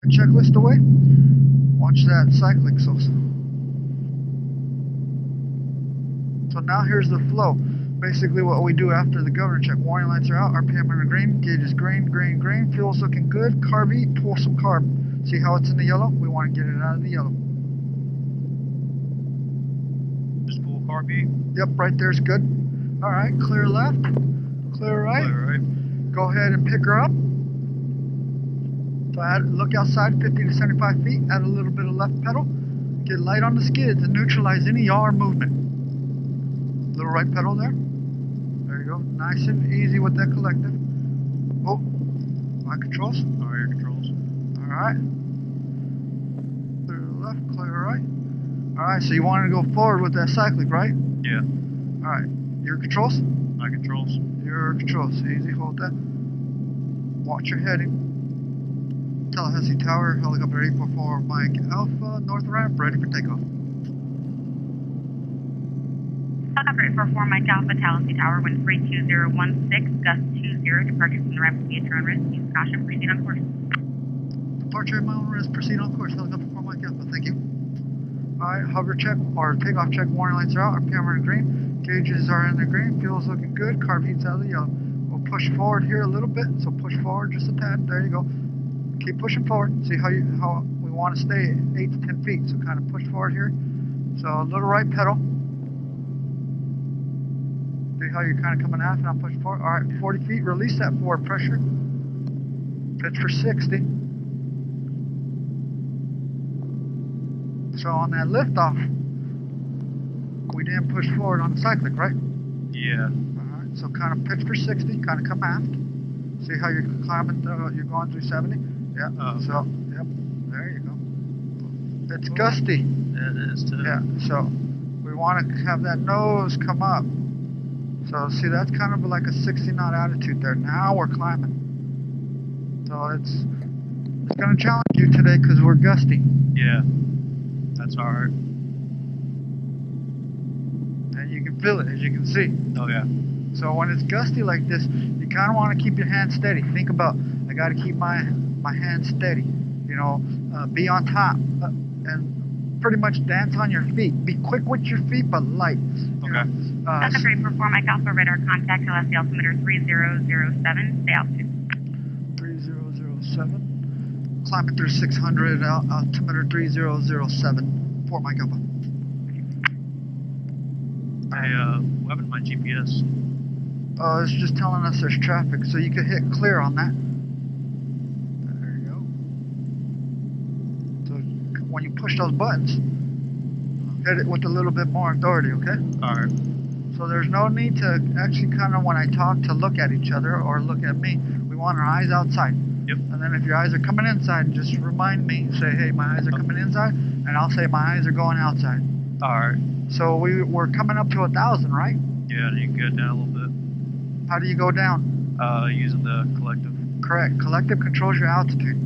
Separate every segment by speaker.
Speaker 1: checklist away. Watch that cyclic. So now here's the flow. Basically what we do after the governor check. Warning lights are out, RPM under green, gauge is green, fuel's looking good, carb E, pull some carb. See how it's in the yellow? We want to get it out of the yellow.
Speaker 2: Just pull carb E?
Speaker 1: Yep, right there's good. Alright, clear left, clear right.
Speaker 2: Clear right.
Speaker 1: Go ahead and pick her up. So look outside 50 to 75 feet, add a little bit of left pedal, get light on the skids and neutralize any yaw movement. Little right pedal there. There you go. Nice and easy with that collective. Oh, my controls.
Speaker 2: Alright, your controls.
Speaker 1: Alright. Clear left, clear right. Alright, so you want to go forward with that cyclic, right?
Speaker 2: Yeah.
Speaker 1: Alright. Your controls?
Speaker 2: My controls.
Speaker 1: Your controls. Easy, hold that. Watch your heading. Tallahassee Tower, helicopter 844, Mike Alpha, north ramp, ready for takeoff.
Speaker 3: Helicopter 844, Mike Alpha, Tallahassee Tower, wind 32016, gust 20, departure from the ramp will be at your own risk. Use caution, proceed on course.
Speaker 1: Departure at my own risk, proceed on course. Helicopter 4, Mike Alpha, thank you. Alright, hover check, or takeoff check, warning lights are out, RPM are in green, gauges are in the green, fuel's looking good, carb heat's out of the yellow. We'll push forward here a little bit, so push forward just a tad, there you go. Keep pushing forward, see how we want to stay 8 to 10 feet, so kind of push forward here. So a little right pedal. See how you're kind of coming out and I'm pushing forward. Alright, 40 feet, release that forward pressure. Pitch for 60. So on that liftoff, we didn't push forward on the cyclic, right?
Speaker 2: Yeah.
Speaker 1: Alright, so kind of pitch for 60, kind of come aft. See how you're climbing, you're going through 70? Yeah, so, yep, there you go. It's gusty.
Speaker 2: Yeah, it is too.
Speaker 1: Yeah, so we want to have that nose come up. So see, that's kind of like a 60 knot attitude there. Now we're climbing. So it's going to challenge you today because we're gusty.
Speaker 2: Yeah, that's hard.
Speaker 1: And you can feel it, as you can see.
Speaker 2: Oh yeah.
Speaker 1: So when it's gusty like this, you kind of want to keep your hands steady. Think about, I got to keep my hands steady. You know, be on top and pretty much dance on your feet. Be quick with your feet, but light.
Speaker 2: Okay.
Speaker 3: Helicopter 844, Mike Alpha, radar contact, LSD altimeter 3007, stay altitude.
Speaker 1: 3007. Climbing through 600, altimeter 3007. 4 Mike Alpha.
Speaker 2: Hey, what happened to my GPS?
Speaker 1: It's just telling us there's traffic, so you could hit clear on that. There you go. So when you push those buttons, hit it with a little bit more authority, okay?
Speaker 2: Alright.
Speaker 1: So there's no need to actually kind of, when I talk, to look at each other or look at me. We want our eyes outside.
Speaker 2: Yep.
Speaker 1: And then if your eyes are coming inside, just remind me, say, hey, my eyes are coming inside, and I'll say my eyes are going outside.
Speaker 2: Alright.
Speaker 1: So we're coming up to 1,000, right?
Speaker 2: Yeah, you can go down a little bit.
Speaker 1: How do you go down?
Speaker 2: Using the collective.
Speaker 1: Correct. Collective controls your altitude.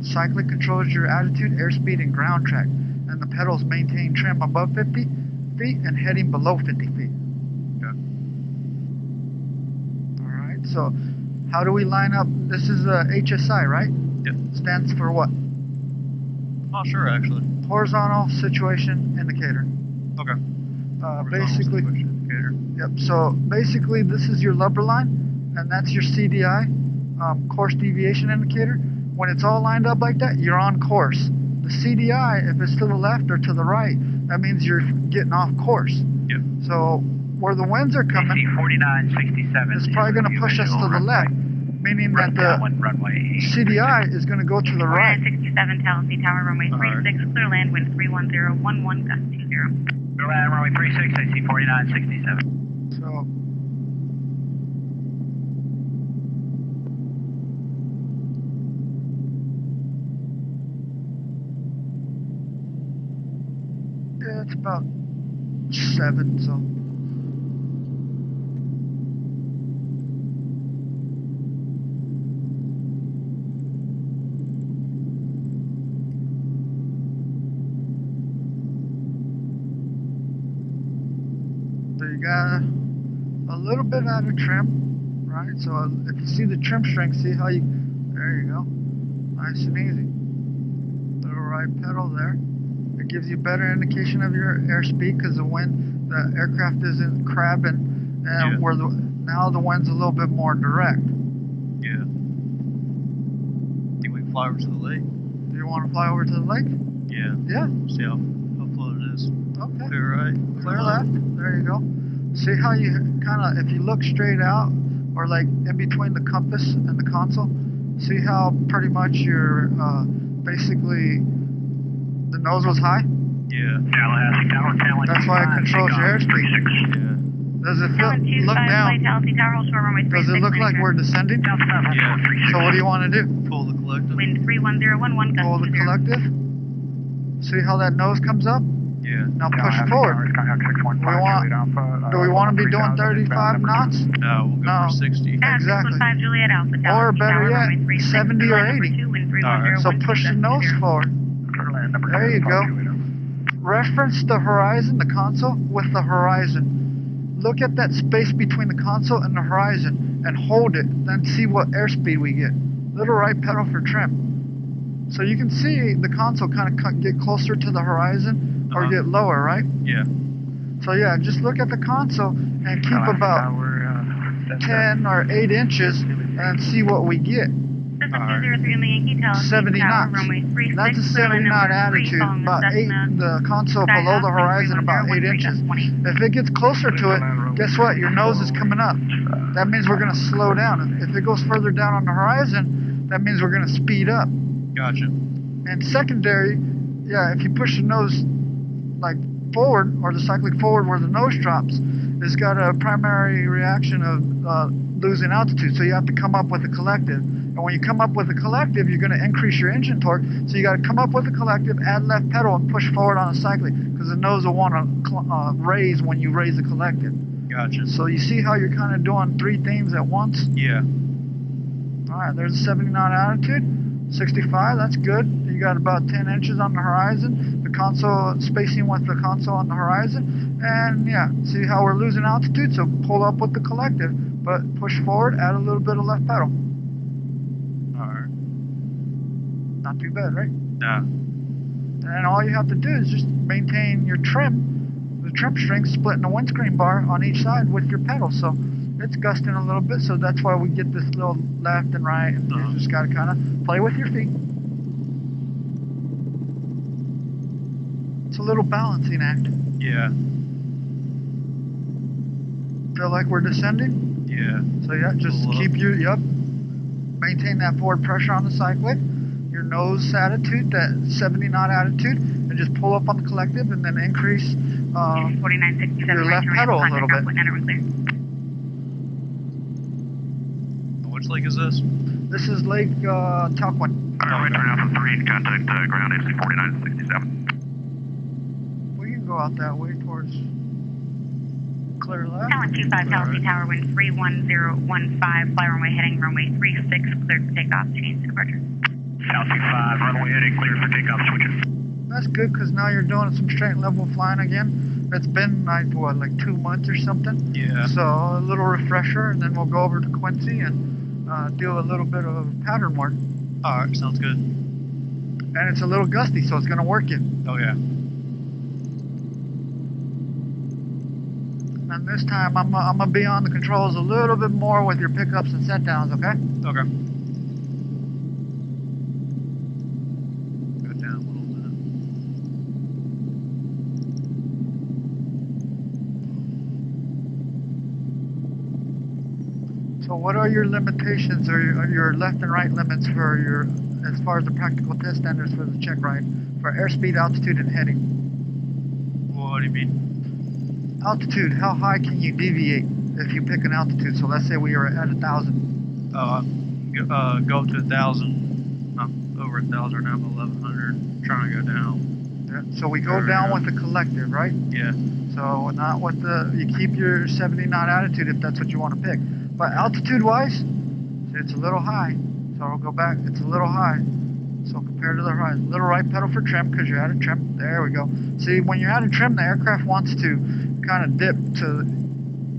Speaker 1: Cyclic controls your attitude, airspeed, and ground track. And the pedals maintain trim above 50 feet and heading below 50 feet.
Speaker 2: Okay.
Speaker 1: Alright, so how do we line up? This is a HSI, right?
Speaker 2: Yep.
Speaker 1: Stands for what?
Speaker 2: Oh, sure, actually.
Speaker 1: Horizontal Situation Indicator.
Speaker 2: Okay.
Speaker 1: Basically,
Speaker 2: indicator.
Speaker 1: yep. So basically, this is your lubber line, and that's your CDI, course deviation indicator. When it's all lined up like that, you're on course. The CDI, if it's to the left or to the right, that means you're getting off course.
Speaker 2: Yep.
Speaker 1: So where the winds are coming,
Speaker 4: 4967.
Speaker 1: it's probably going to push us to the left, meaning that the CDI is going to go to the right.
Speaker 3: 4967, Tallahassee Tower, runway 36, clear land, wind 31011, gust 20.
Speaker 4: Clear land, runway 36, I see 4967.
Speaker 1: So yeah, it's about 7, so you got a little bit out of trim, right? So if you see the trim strength, see how you, there you go, nice and easy. right pedal there. It gives you better indication of your airspeed because the wind, the aircraft isn't crabbing, and now the wind's a little bit more direct.
Speaker 2: Yeah. Think we can fly over to the lake?
Speaker 1: Do you want to fly over to the lake?
Speaker 2: Yeah.
Speaker 1: Yeah.
Speaker 2: See how float it is.
Speaker 1: Okay.
Speaker 2: Clear right.
Speaker 1: Clear left. There you go. See how you kind of, if you look straight out, or like in between the compass and the console, see how pretty much you're basically the nose was high?
Speaker 2: Yeah.
Speaker 4: Tallahassee Tower,
Speaker 1: That's why it controls your airspeed.
Speaker 2: Yeah.
Speaker 1: Does it look down? Does it look like we're descending?
Speaker 2: Yeah.
Speaker 1: So what do you want to do?
Speaker 2: Pull the collective.
Speaker 3: Wind 31011, gust
Speaker 1: Pull the
Speaker 3: 20.
Speaker 1: collective. See how that nose comes up?
Speaker 2: Yeah.
Speaker 1: Now push forward. Do we want to be doing 35 knots?
Speaker 2: No, we'll go for 60.
Speaker 1: Exactly.
Speaker 3: 615 Juliet Alpha,
Speaker 1: Or
Speaker 3: Tallahassee
Speaker 1: better
Speaker 3: Tower,
Speaker 1: yet,
Speaker 3: runway 36,
Speaker 1: 70 or
Speaker 3: number
Speaker 1: 80.
Speaker 3: 2, wind
Speaker 2: Alright.
Speaker 1: So
Speaker 3: 31016,
Speaker 1: push the nose
Speaker 3: 0.
Speaker 1: forward. There you go. Reference the horizon, the console, with the horizon. Look at that space between the console and the horizon and hold it, then see what airspeed we get. Little right pedal for trim. So you can see the console kind of get closer to the horizon or get lower, right?
Speaker 2: Yeah.
Speaker 1: So yeah, just look at the console and keep about 10 or 8 inches and see what we get.
Speaker 3: System 203 in the Yankee Tallahassee
Speaker 1: 70
Speaker 3: Tower,
Speaker 1: knots.
Speaker 3: runway 36,
Speaker 1: That's a
Speaker 3: clear
Speaker 1: 70
Speaker 3: line
Speaker 1: knot
Speaker 3: number 3,
Speaker 1: attitude,
Speaker 3: following
Speaker 1: about
Speaker 3: the
Speaker 1: 8,
Speaker 3: Cessna
Speaker 1: the console
Speaker 3: Skyhawk,
Speaker 1: below the
Speaker 3: wind
Speaker 1: horizon about 8
Speaker 3: 31013,
Speaker 1: inches.
Speaker 3: gust 20.
Speaker 1: If it gets closer to it, guess what? Your nose is coming up. That means we're going to slow down. If it goes further down on the horizon, that means we're going to speed up.
Speaker 2: Gotcha.
Speaker 1: And secondary, yeah, if you push the nose like forward, or the cyclic forward where the nose drops, it's got a primary reaction of losing altitude. So you have to come up with a collective. And when you come up with a collective, you're going to increase your engine torque. So you got to come up with a collective, add left pedal, and push forward on a cyclic, because the nose will want to raise when you raise the collective.
Speaker 2: Gotcha.
Speaker 1: So you see how you're kind of doing 3 things at once?
Speaker 2: Yeah.
Speaker 1: All right, there's a 70 knot altitude. 65, that's good. You got about 10 inches on the horizon. The console, spacing with the console on the horizon. And yeah, see how we're losing altitude? So pull up with the collective, but push forward, add a little bit of left pedal.
Speaker 2: Alright.
Speaker 1: Not too bad, right?
Speaker 2: Nah.
Speaker 1: And all you have to do is just maintain your trim, the trim strength, splitting the windscreen bar on each side with your pedal. So it's gusting a little bit, so that's why we get this little left and right, and you just got to kind of play with your feet. It's a little balancing act.
Speaker 2: Yeah.
Speaker 1: Feel like we're descending?
Speaker 2: Yeah.
Speaker 1: So yeah, just keep your, maintain that forward pressure on the cyclic, your nose attitude, that 70 knot attitude, and just pull up on the collective, and then increase your left pedal a little bit.
Speaker 2: Which lake is this?
Speaker 1: This is Lake Talquin.
Speaker 4: Runway turn Alpha 3, contact ground AC 4967.
Speaker 1: We can go out that way towards clear left.
Speaker 3: Talon 25, Tallahassee Tower, wind 31015, fly runway heading runway 36, cleared for takeoff, change to departure.
Speaker 4: Tal 25, runway heading, cleared for takeoff, switching.
Speaker 1: That's good, because now you're doing some straight level flying again. It's been like, what, like 2 months or something?
Speaker 2: Yeah.
Speaker 1: So a little refresher, and then we'll go over to Quincy and do a little bit of pattern work.
Speaker 2: Alright, sounds good.
Speaker 1: And it's a little gusty, so it's going to work you.
Speaker 2: Oh yeah.
Speaker 1: And this time I'm going to be on the controls a little bit more with your pickups and set downs, okay?
Speaker 2: Okay. Go down a little bit.
Speaker 1: So what are your limitations, or your left and right limits for your, as far as the practical test standards for the check ride, for airspeed, altitude, and heading?
Speaker 2: What do you mean?
Speaker 1: Altitude, how high can you deviate if you pick an altitude? So let's say we are at 1,000.
Speaker 2: Go up to 1,000. I'm over 1,000 now, I'm 1,100. Trying to go down.
Speaker 1: Yeah. So we go down with the collective, right?
Speaker 2: Yeah.
Speaker 1: So not with the, you keep your 70 knot attitude if that's what you want to pick. But altitude wise, it's a little high. So I'll go back, it's a little high. So compared to the horizon, little right pedal for trim, because you're out of trim. There we go. See, when you're out of trim, the aircraft wants to kind of dip to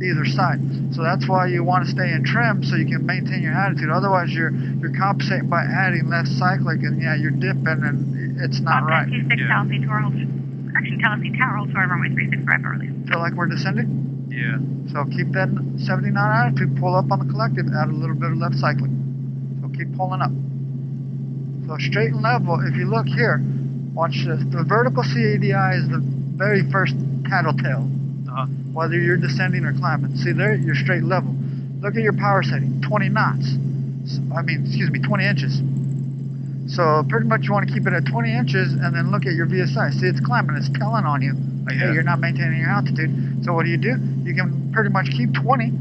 Speaker 1: either side. So that's why you want to stay in trim, so you can maintain your attitude. Otherwise, you're compensating by adding left cyclic, and yeah, you're dipping, and it's not right.
Speaker 3: 26 Tallahassee Tower, Tallahassee Tower, hold short of runway 36 for FR release.
Speaker 1: Feel like we're descending?
Speaker 2: Yeah.
Speaker 1: So keep that 70 knot attitude, pull up on the collective, add a little bit of left cycling. So keep pulling up. So straight and level, if you look here, watch this. The vertical CADI is the very first tattletale, whether you're descending or climbing. See there, you're straight level. Look at your power setting, 20 knots. I mean, excuse me, 20 inches. So pretty much you want to keep it at 20 inches and then look at your VSI. See, it's climbing, it's telling on you. Like, hey, you're not maintaining your altitude. So what do? You can pretty much keep 20,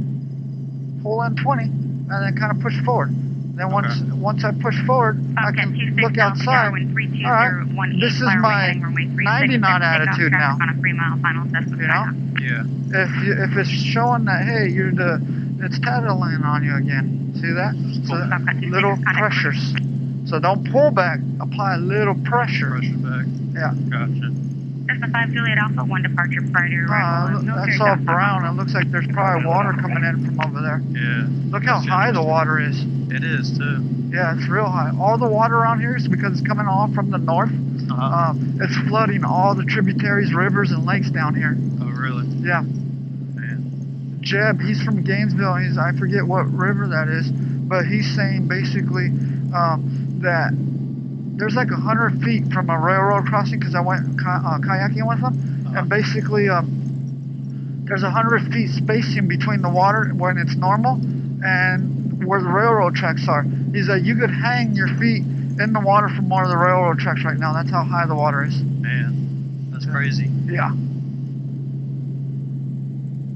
Speaker 1: pull in 20, and then kind of push forward. Then once I push forward, I can look outside. All right, this is my 90 knot attitude now. You know?
Speaker 2: Yeah.
Speaker 1: If it's showing that, hey, it's tattling on you again. See that? So little pressures. So don't pull back. Apply a little pressure.
Speaker 2: Pressure back.
Speaker 1: Yeah.
Speaker 2: Gotcha.
Speaker 3: Cessna 5 Juliet Alpha, 1 departure prior to arrival.
Speaker 1: That's all brown. It looks like there's probably water coming in from over there.
Speaker 2: Yeah.
Speaker 1: Look how high the water is.
Speaker 2: It is too.
Speaker 1: Yeah, it's real high. All the water around here is because it's coming off from the north. It's flooding all the tributaries, rivers, and lakes down here.
Speaker 2: Oh, really?
Speaker 1: Yeah.
Speaker 2: Man.
Speaker 1: Jeb, he's from Gainesville. I forget what river that is, but he's saying basically that there's like 100 feet from a railroad crossing, because I went kayaking with them, and basically there's 100 feet spacing between the water when it's normal and where the railroad tracks are. He's like, you could hang your feet in the water from one of the railroad tracks right now. That's how high the water is.
Speaker 2: Man, that's crazy.
Speaker 1: Yeah.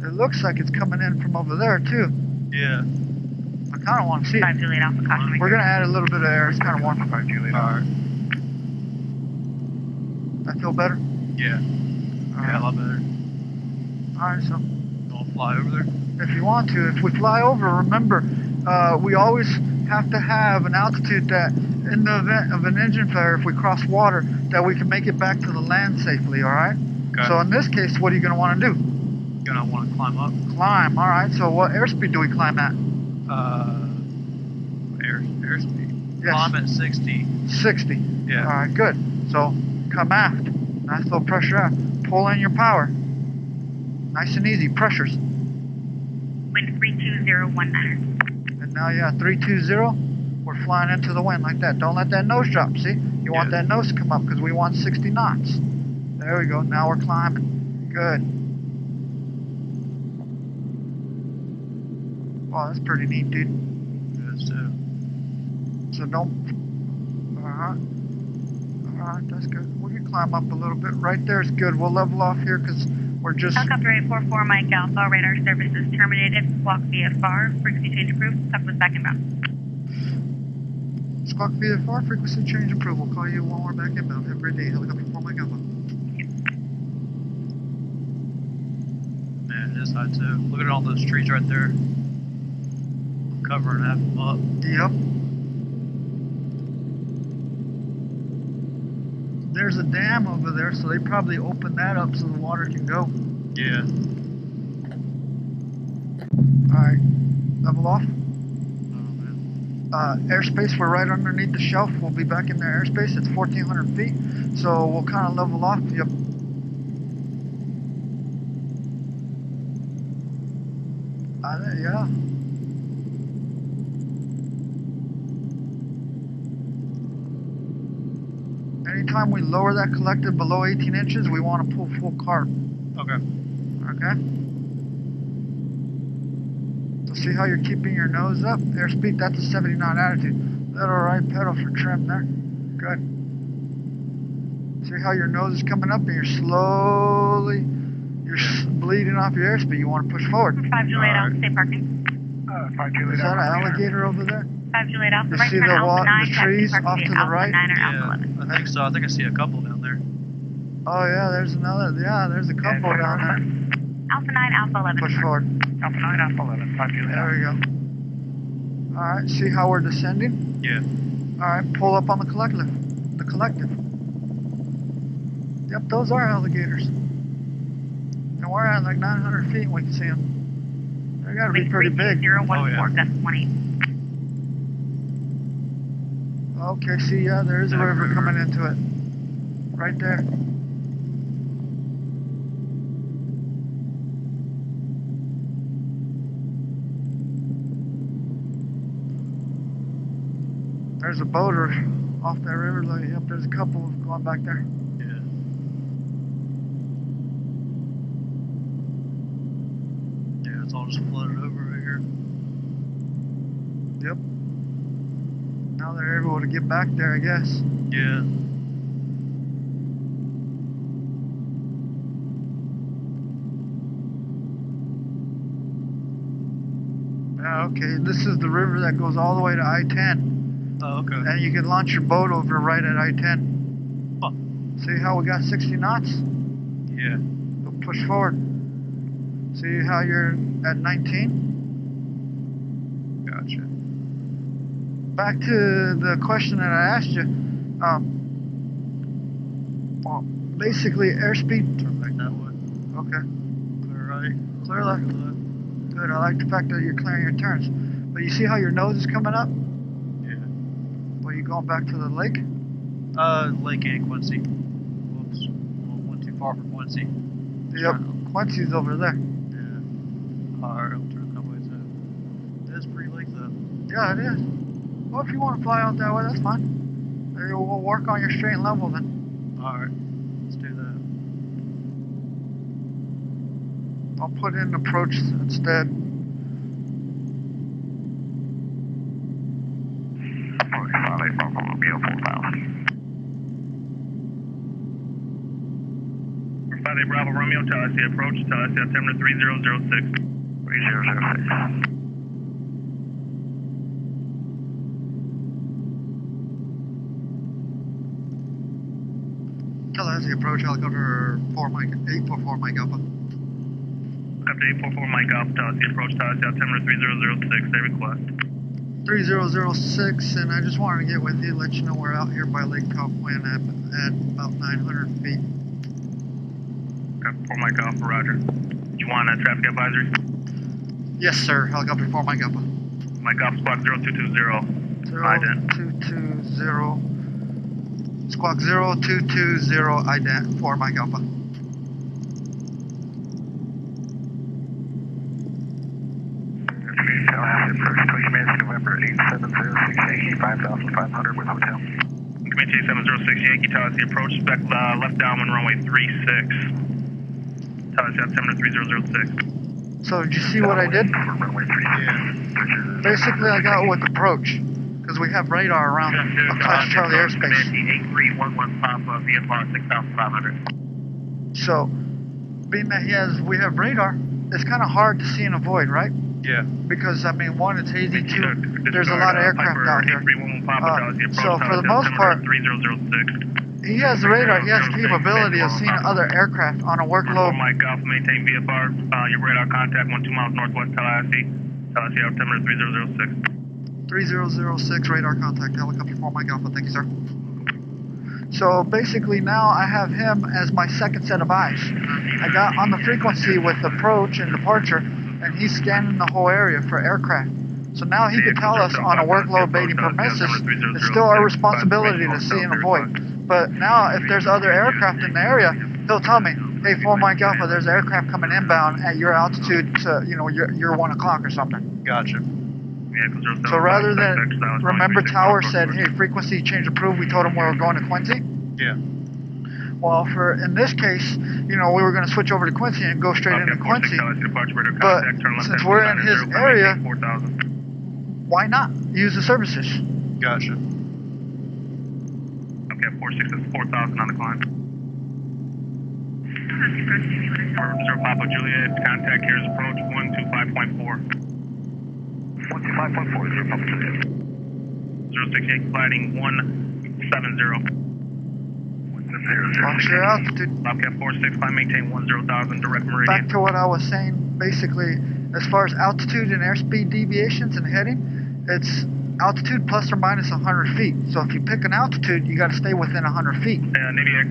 Speaker 1: It looks like it's coming in from over there too.
Speaker 2: Yeah.
Speaker 1: I kind of want to see it.
Speaker 3: 5 Juliet Alpha, caution.
Speaker 1: We're going to add a little bit of air. It's kind of warm.
Speaker 4: 5 Juliet
Speaker 2: All
Speaker 4: Alpha.
Speaker 2: right.
Speaker 1: I feel better?
Speaker 2: Yeah. Yeah, a lot better.
Speaker 1: Alright, so
Speaker 2: Don't fly over there.
Speaker 1: if you want to, if we fly over, remember, we always have to have an altitude that, in the event of an engine failure, if we cross water, that we can make it back to the land safely, alright?
Speaker 2: Okay.
Speaker 1: So in this case, what are you going to want to do?
Speaker 2: Gonna want to climb up.
Speaker 1: Climb, alright. So what airspeed do we climb at?
Speaker 2: Airspeed.
Speaker 1: Yes.
Speaker 2: Climb at 60.
Speaker 1: 60.
Speaker 2: Yeah.
Speaker 1: Alright, good. So come aft. Nice little pressure aft. Pull in your power. Nice and easy. Pressures.
Speaker 3: Wind 32019.
Speaker 1: And now, yeah, 320. We're flying into the wind like that. Don't let that nose drop, see? You want that nose to come up because we want 60 knots. There we go. Now we're climbing. Good. Wow, that's pretty neat, dude.
Speaker 2: It is too.
Speaker 1: So don't... Alright. Alright, that's good. We can climb up a little bit. Right there is good. We'll level off here because we're just...
Speaker 3: Helicopter 844, Mike Alpha, radar services terminated. Squawk VFR, frequency change approved. Tuck was back inbound.
Speaker 1: Squawk VFR, frequency change approved. We'll call you when we're back inbound. Have a great day. Helicopter 4 Mike Alpha.
Speaker 2: Man, it is high too. Look at all those trees right there. Covering half them up.
Speaker 1: Yep. There's a dam over there, so they probably opened that up so the water can go.
Speaker 2: Yeah.
Speaker 1: Alright, level off.
Speaker 2: Oh, man.
Speaker 1: Airspace, we're right underneath the shelf. We'll be back in their airspace. It's 1,400 feet, so we'll kind of level off. Yep. Yeah. Anytime we lower that collective below 18 inches, we want to pull full carb.
Speaker 2: Okay.
Speaker 1: Okay? So see how you're keeping your nose up? Airspeed, that's a 70 knot attitude. Little right pedal for trim there. Good. See how your nose is coming up and you're slowly, bleeding off your airspeed. You want to push forward.
Speaker 3: 5 Juliet Alpha, stay parking.
Speaker 4: 5 Juliet
Speaker 1: Is that
Speaker 4: Alpha.
Speaker 1: an alligator over there?
Speaker 3: 5 Juliet Alpha,
Speaker 1: You
Speaker 3: right
Speaker 1: see
Speaker 3: turn
Speaker 1: the
Speaker 3: Alpha 9,
Speaker 1: the trees
Speaker 3: taxi
Speaker 1: off to the
Speaker 3: Alpha
Speaker 1: right?
Speaker 3: 9 or Alpha
Speaker 2: Yeah,
Speaker 3: 11.
Speaker 2: I think so. I think I see a couple down there.
Speaker 1: Oh yeah, there's another. Yeah, there's a couple down there.
Speaker 3: Alpha 9, Alpha 11.
Speaker 1: Push forward.
Speaker 4: Alpha 9, Alpha 11. 5 Juliet
Speaker 1: There
Speaker 4: Alpha.
Speaker 1: we go. All right. See how we're descending?
Speaker 2: Yeah.
Speaker 1: All right. Pull up on the collective. The collective. Yep, those are alligators. And we're at like 900 feet. We can see them. They got to be pretty big.
Speaker 3: 014, gust 18.
Speaker 1: Okay. See, yeah, there is a river coming into it. right there. There's a boater off that river. Yep, there's a couple going back there.
Speaker 2: Yeah. Yeah, it's all just flooded over right here.
Speaker 1: Yep. Now they're able to get back there, I guess.
Speaker 2: Yeah.
Speaker 1: Yeah, okay. This is the river that goes all the way to I-10.
Speaker 2: Oh, okay.
Speaker 1: And you can launch your boat over right at I-10.
Speaker 2: Huh.
Speaker 1: See how we got 60 knots?
Speaker 2: Yeah.
Speaker 1: We'll push forward. See how you're at 19?
Speaker 2: Gotcha.
Speaker 1: Back to the question that I asked you. Well, basically airspeed.
Speaker 2: Turn back that way.
Speaker 1: Okay.
Speaker 2: Clear right.
Speaker 1: Clear left. Good. I like the fact that you're clearing your turns. But you see how your nose is coming up?
Speaker 2: Yeah.
Speaker 1: Well, you going back to the lake?
Speaker 2: Lake and Quincy. Whoops. Went too far for Quincy.
Speaker 1: Yep. Quincy's over there.
Speaker 2: Yeah. Alright, I'll turn that way too. It's pretty lake though.
Speaker 1: Yeah, it is. Well, if you want to fly out that way, that's fine. Maybe we'll work on your straight and level then.
Speaker 2: Alright. Let's do that.
Speaker 1: I'll put in approach instead.
Speaker 4: Friday Bravo Romeo, Tallahassee approach, Tallahassee altimeter 3006. 3006.
Speaker 1: Tallahassee approach, helicopter 844 Mike Alpha.
Speaker 4: Helicopter 844 Mike Alpha, Tallahassee approach, Tallahassee altimeter 3006, they request.
Speaker 1: 3006, and I just wanted to get with you, let you know we're out here by Lake Cowpoint at about 900 feet.
Speaker 4: Helicopter 4 Mike Alpha, roger. You want a traffic advisory?
Speaker 1: Yes, sir. Helicopter 4 Mike Alpha.
Speaker 4: Mike Alpha, squawk 0220.
Speaker 1: 0220. Squawk 0220 ident 4 Mike Alpha.
Speaker 4: Tallahassee approach, Comanche November 8706 Yankee 5500 with hotel. Comanche 8706 Yankee, Tallahassee approach, spec left downwind runway 36. Tallahassee altimeter 3006.
Speaker 1: So did you see what I did?
Speaker 4: Runway 36.
Speaker 2: Yeah.
Speaker 1: Basically, I got with approach because we have radar around a Class Charlie airspace.
Speaker 4: 8311 Papa, VFR 6500.
Speaker 1: So, being that we have radar, it's kind of hard to see in a void, right?
Speaker 2: Yeah.
Speaker 1: Because, I mean, one, it's hazy, two, there's a lot of aircraft out here. So, for the most part, he has the radar, he has the capability of seeing other aircraft on a workload.
Speaker 4: Mike Alpha, maintain VFR, your radar contact, 12 miles northwest Tallahassee, Tallahassee altimeter 3006.
Speaker 1: 3006, radar contact, helicopter 4 Mike Alpha, thank you, sir. So basically now I have him as my second set of eyes. I got on the frequency with approach and departure, and he's scanning the whole area for aircraft. So now he can tell us on a workload baiting premises, it's still our responsibility to see and avoid. But now if there's other aircraft in the area, he'll tell me, hey, 4 Mike Alpha, there's aircraft coming inbound at your altitude to, your 1 o'clock or something.
Speaker 2: Gotcha.
Speaker 1: So rather than, remember Tower said, hey, frequency change approved, we told him we were going to Quincy?
Speaker 2: Yeah.
Speaker 1: Well, in this case, we were going to switch over to Quincy and go straight into Quincy. But since we're in his area, why not use the services?
Speaker 2: Gotcha.
Speaker 4: Okay, 46 is 4,000 on the climb. 0 Papa Juliet, contact here is approach 125.4. 125.4, 0 Papa Juliet. 068 gliding 170.
Speaker 1: Launch your altitude.
Speaker 4: Bobcat 46, climb maintain 10,000, direct meridian.
Speaker 1: Back to what I was saying, basically, as far as altitude and airspeed deviations and heading, it's altitude plus or minus 100 feet. So if you pick an altitude, you got to stay within 100 feet.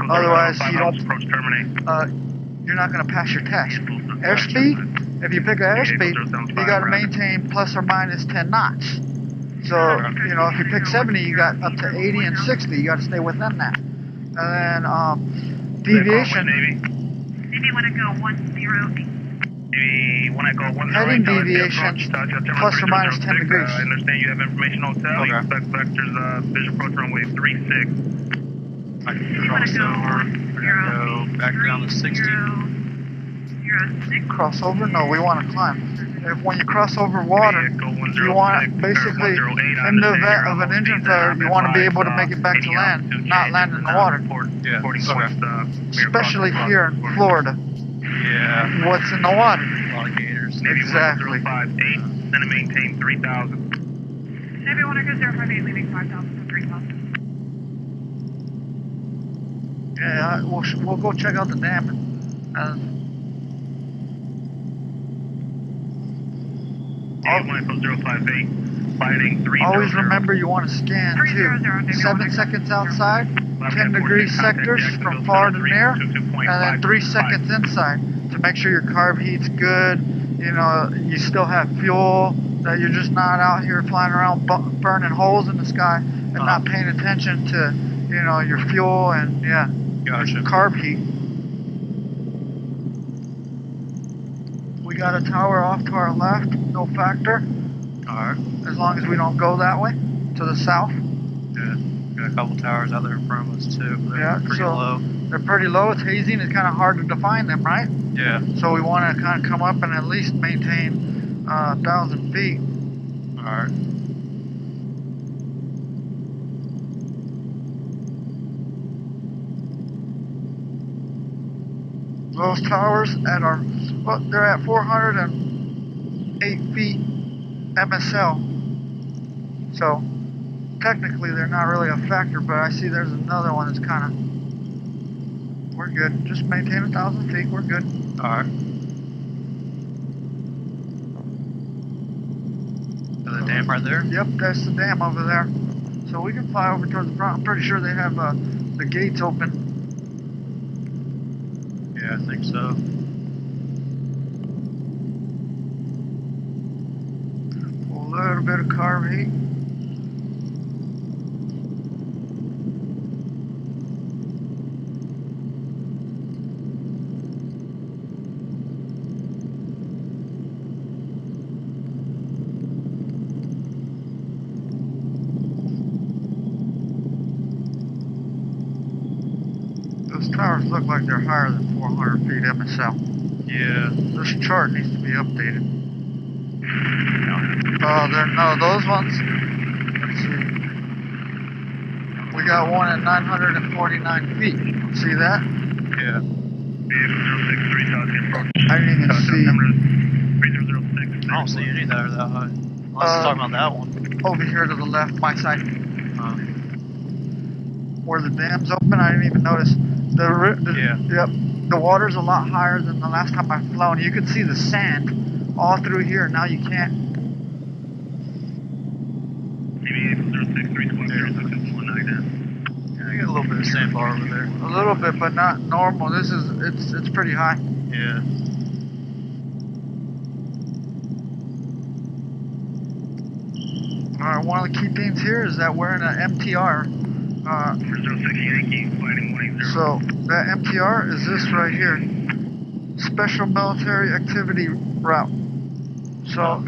Speaker 1: Otherwise, you don't.
Speaker 4: Approach terminate.
Speaker 1: You're not going to pass your test. Airspeed, if you pick an airspeed, you got to maintain plus or minus 10 knots. So, if you pick 70, you got up to 80 and 60. You got to stay within that. And then deviation.
Speaker 3: Maybe want to go 108.
Speaker 4: Maybe when I go 108,
Speaker 1: Heading deviation plus or minus 10 degrees.
Speaker 4: I understand you have information on hotel.
Speaker 2: Okay.
Speaker 4: Expect vectors visual approach runway 36.
Speaker 2: I can cross over. We're gonna go back down to 60.
Speaker 3: 06.
Speaker 1: Cross over? No, we want to climb. If when you cross over water, you want basically in the event of an engine failure, you want to be able to make it back to land, not land in the water.
Speaker 2: Yeah. Okay.
Speaker 1: Especially here in Florida.
Speaker 2: Yeah.
Speaker 1: What's in the water?
Speaker 2: A lot of gators.
Speaker 1: Exactly.
Speaker 4: 1058, send and maintain 3000.
Speaker 3: Maybe want to go 058, leaving 5000 to 3000.
Speaker 1: Yeah, we'll go check out the dam.
Speaker 4: Echo 058, fighting 300.
Speaker 1: Always remember you want to scan too. 7 seconds outside, 10 degree sectors from far to near, and then 3 seconds inside to make sure your carb heat's good. You know, you still have fuel, that you're just not out here flying around burning holes in the sky and not paying attention to, you know, your fuel and
Speaker 2: Gotcha.
Speaker 1: carb heat. We got a tower off to our left, no factor.
Speaker 2: Alright.
Speaker 1: As long as we don't go that way, to the south.
Speaker 2: Yeah. Got a couple towers out there in front of us too. But they're pretty
Speaker 1: so
Speaker 2: low.
Speaker 1: They're pretty low. It's hazy and it's kind of hard to define them, right?
Speaker 2: Yeah.
Speaker 1: So we want to kind of come up and at least maintain 1,000 feet.
Speaker 2: Alright.
Speaker 1: Those towers they're at 408 feet MSL. So technically they're not really a factor, but I see there's another one that's kind of, we're good. Just maintain 1,000 feet, we're good.
Speaker 2: Alright. Is the dam right there?
Speaker 1: Yep, that's the dam over there. So we can fly over towards the front. I'm pretty sure they have the gates open.
Speaker 2: Yeah, I think so.
Speaker 1: A little bit of carb heat. Those towers look like they're higher than 400 feet MSL.
Speaker 2: Yeah.
Speaker 1: This chart needs to be updated. No, those ones. Let's see. We got one at 949 feet. See that?
Speaker 2: Yeah.
Speaker 1: I didn't even see.
Speaker 4: 3006.
Speaker 2: I don't see any that are that high. Let's talk about that one.
Speaker 1: Over here to the left, my side. Where the dam's open, I didn't even notice. Yep. The water's a lot higher than the last time I've flown. You could see the sand all through here. Now you can't.
Speaker 2: Yeah, I got a little bit of sandbar over there.
Speaker 1: A little bit, but not normal. It's pretty high.
Speaker 2: Yeah.
Speaker 1: One of the key things here is that we're in an MTR. So that MTR is this right here, Special Military Activity Route. So